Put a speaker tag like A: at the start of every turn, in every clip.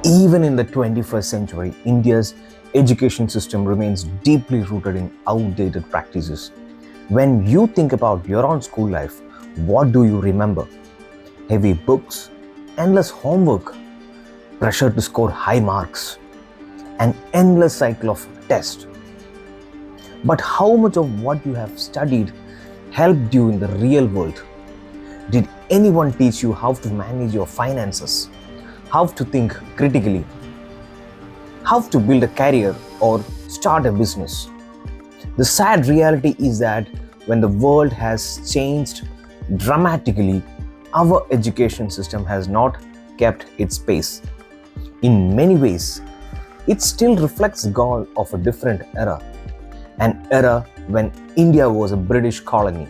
A: Even in the 21st century, India's education system remains deeply rooted in outdated practices. When you think about your own school life, what do you remember? Heavy books, endless homework, pressure to score high marks, an endless cycle of tests. But how much of what you have studied helped you in the real world? Did anyone teach you how to manage your finances, how to think critically, how to build a career or start a business? The sad reality is that when the world has changed dramatically, our education system has not kept its pace. In many ways, it still reflects the goal of a different era, an era when India was a British colony.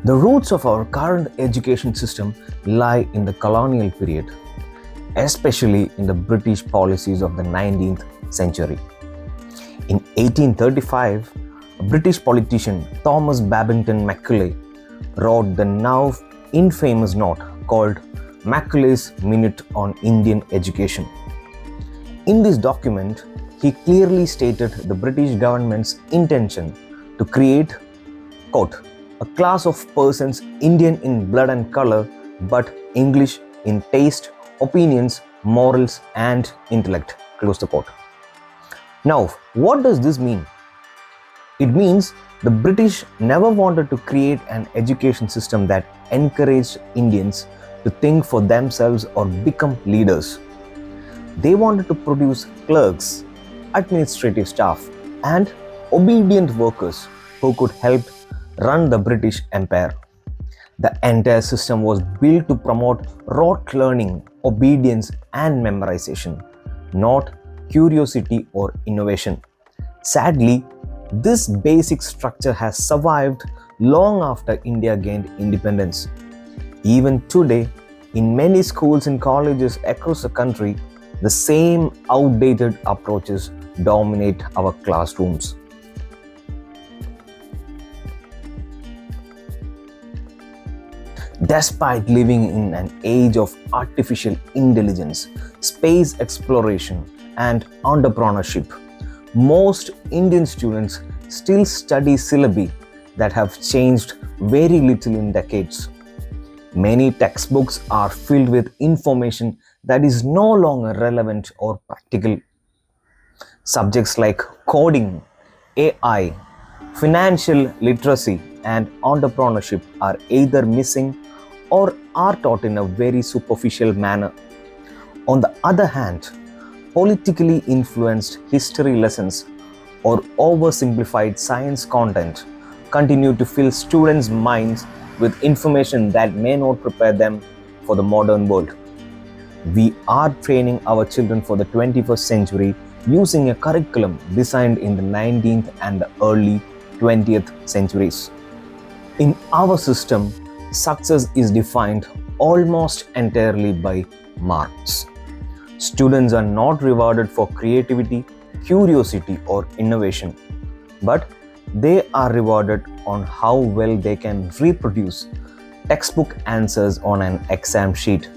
A: The roots of our current education system lie in the colonial period, especially in the British policies of the 19th century. In 1835, a British politician, Thomas Babington Macaulay, wrote the now infamous note called Macaulay's Minute on Indian Education. In this document, he clearly stated the British government's intention to create, quote, a class of persons Indian in blood and color, but English in taste, opinions, morals, and intellect. Close the quote. Now, what does this mean? It means the British never wanted to create an education system that encouraged Indians to think for themselves or become leaders. They wanted to produce clerks, administrative staff, and obedient workers who could help run the British Empire. The entire system was built to promote rote learning, obedience, and memorization, not curiosity or innovation. Sadly, this basic structure has survived long after India gained independence. Even today, in many schools and colleges across the country, the same outdated approaches dominate our classrooms. Despite living in an age of artificial intelligence, space exploration, and entrepreneurship, most Indian students still study syllabi that have changed very little in decades. Many textbooks are filled with information that is no longer relevant or practical. Subjects like coding, AI, financial literacy, and entrepreneurship are either missing or are taught in a very superficial manner. On the other hand, politically influenced history lessons or oversimplified science content continue to fill students' minds with information that may not prepare them for the modern world. We are training our children for the 21st century using a curriculum designed in the 19th and the early 20th centuries. In our system, success is defined almost entirely by marks. Students are not rewarded for creativity, curiosity, or innovation, but they are rewarded on how well they can reproduce textbook answers on an exam sheet.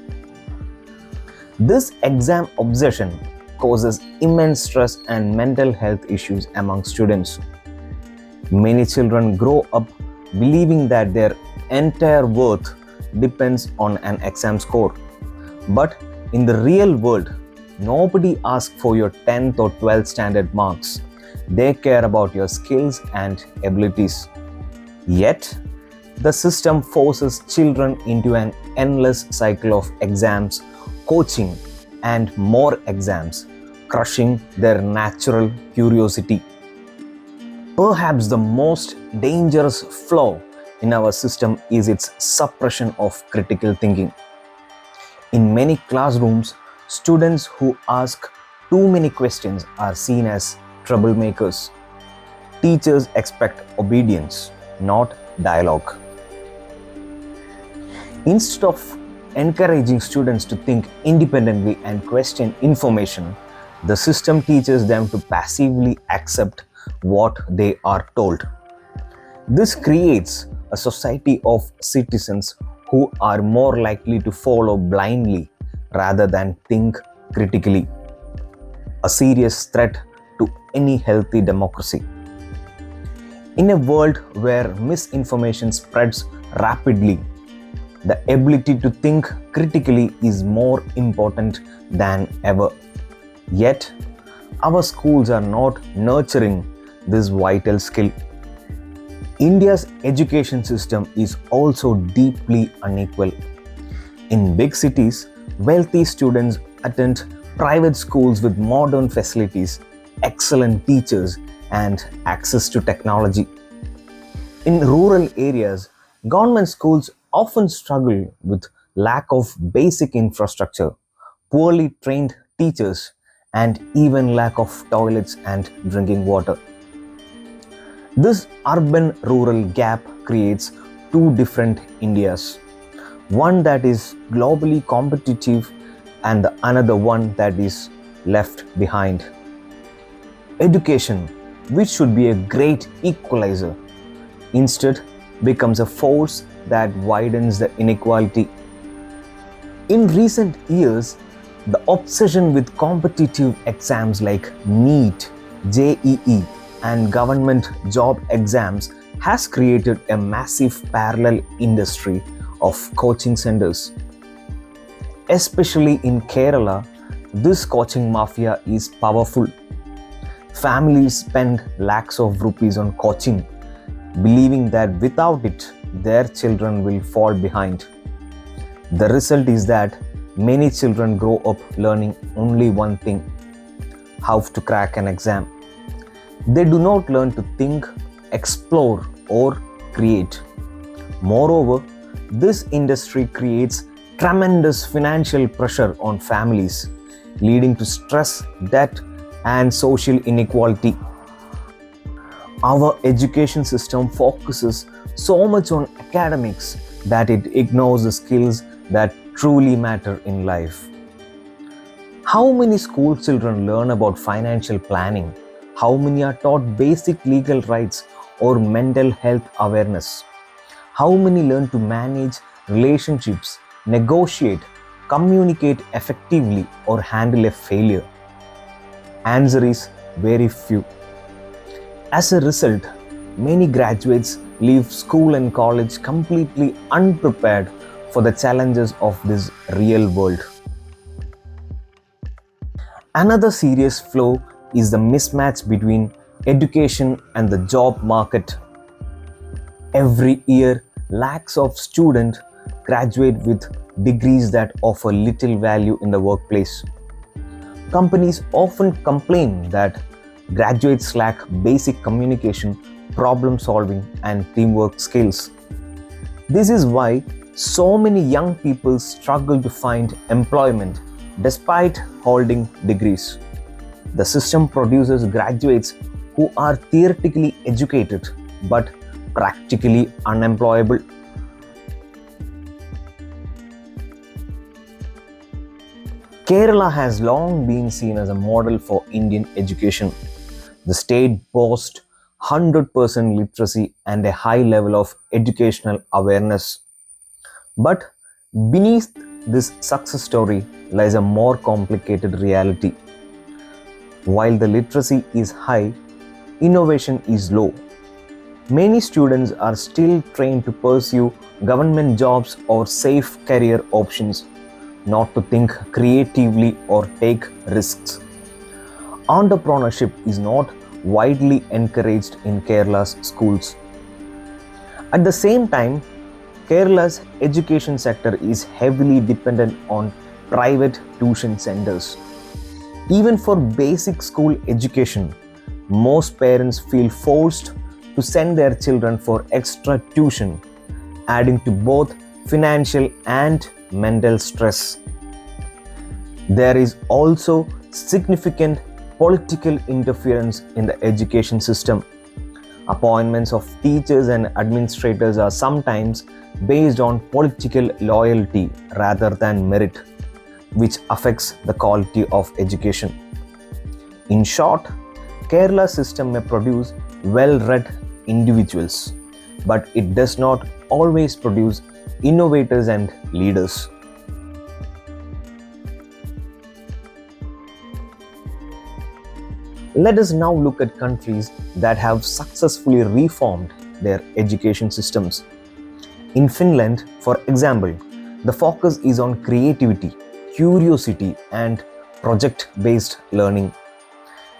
A: This exam obsession causes immense stress and mental health issues among students. Many children grow up believing that their entire worth depends on an exam score. But in the real world, nobody asks for your 10th or 12th standard marks. They care about your skills and abilities. Yet, the system forces children into an endless cycle of exams, coaching, and more exams, crushing their natural curiosity. Perhaps the most dangerous flaw in our system is its suppression of critical thinking. In many classrooms, students who ask too many questions are seen as troublemakers. Teachers expect obedience, not dialogue. Instead of encouraging students to think independently and question information, the system teaches them to passively accept what they are told. This creates a society of citizens who are more likely to follow blindly rather than think critically, a serious threat to any healthy democracy. In a world where misinformation spreads rapidly, the ability to think critically is more important than ever. Yet, our schools are not nurturing this vital skill. India's education system is also deeply unequal. In big cities, wealthy students attend private schools with modern facilities, excellent teachers, and access to technology. In rural areas, government schools often struggle with lack of basic infrastructure, poorly trained teachers, and even lack of toilets and drinking water. This urban rural gap creates two different Indias, one that is globally competitive and the another one that is left behind. Education, which should be a great equalizer, instead becomes a force that widens the inequality. In recent years, the obsession with competitive exams like NEET, JEE, and government job exams has created a massive parallel industry of coaching centers. Especially in Kerala, this coaching mafia is powerful. Families spend lakhs of rupees on coaching, believing that without it, their children will fall behind. The result is that many children grow up learning only one thing: how to crack an exam. They do not learn to think, explore, or create. Moreover, this industry creates tremendous financial pressure on families, leading to stress, debt, and social inequality. Our education system focuses so much on academics that it ignores the skills that truly matter in life. How many school children learn about financial planning? How many are taught basic legal rights or mental health awareness? How many learn to manage relationships, negotiate, communicate effectively, or handle a failure? Answer is very few. As a result, many graduates leave school and college completely unprepared for the challenges of this real world. Another serious flaw is the mismatch between education and the job market. Every year, lakhs of students graduate with degrees that offer little value in the workplace. Companies often complain that graduates lack basic communication, problem solving, and teamwork skills. This is why so many young people struggle to find employment despite holding degrees. The system produces graduates who are theoretically educated but practically unemployable. Kerala has long been seen as a model for Indian education. The state boasts 100% literacy and a high level of educational awareness. But beneath this success story lies a more complicated reality. While the literacy is high, innovation is low. Many students are still trained to pursue government jobs or safe career options, not to think creatively or take risks. Entrepreneurship is not widely encouraged in Kerala's schools. At the same time, Kerala's education sector is heavily dependent on private tuition centers. Even for basic school education, most parents feel forced to send their children for extra tuition, adding to both financial and mental stress. There is also significant political interference in the education system. Appointments of teachers and administrators are sometimes based on political loyalty rather than merit, which affects the quality of education. In short, Kerala's system may produce well-read individuals, but it does not always produce innovators and leaders. Let us now look at countries that have successfully reformed their education systems. In Finland, for example, the focus is on creativity, curiosity, and project based learning.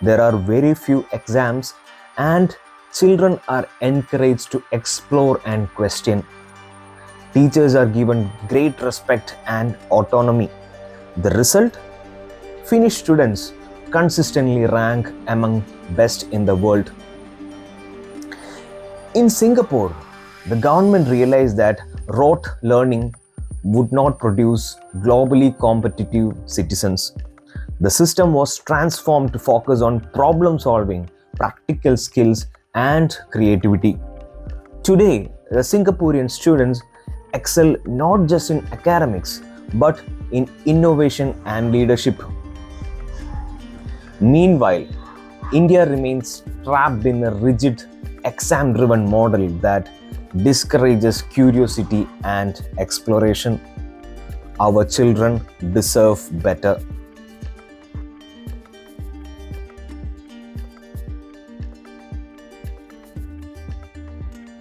A: There are very few exams, and children are encouraged to explore and question. Teachers are given great respect and autonomy. The result? Finnish students consistently rank among best in the world. In Singapore, the government realized that rote learning would not produce globally competitive citizens. The system was transformed to focus on problem solving, practical skills, and creativity. Today, the Singaporean students excel not just in academics but in innovation and leadership. Meanwhile, India remains trapped in a rigid, exam driven model that discourages curiosity and exploration. Our children deserve better.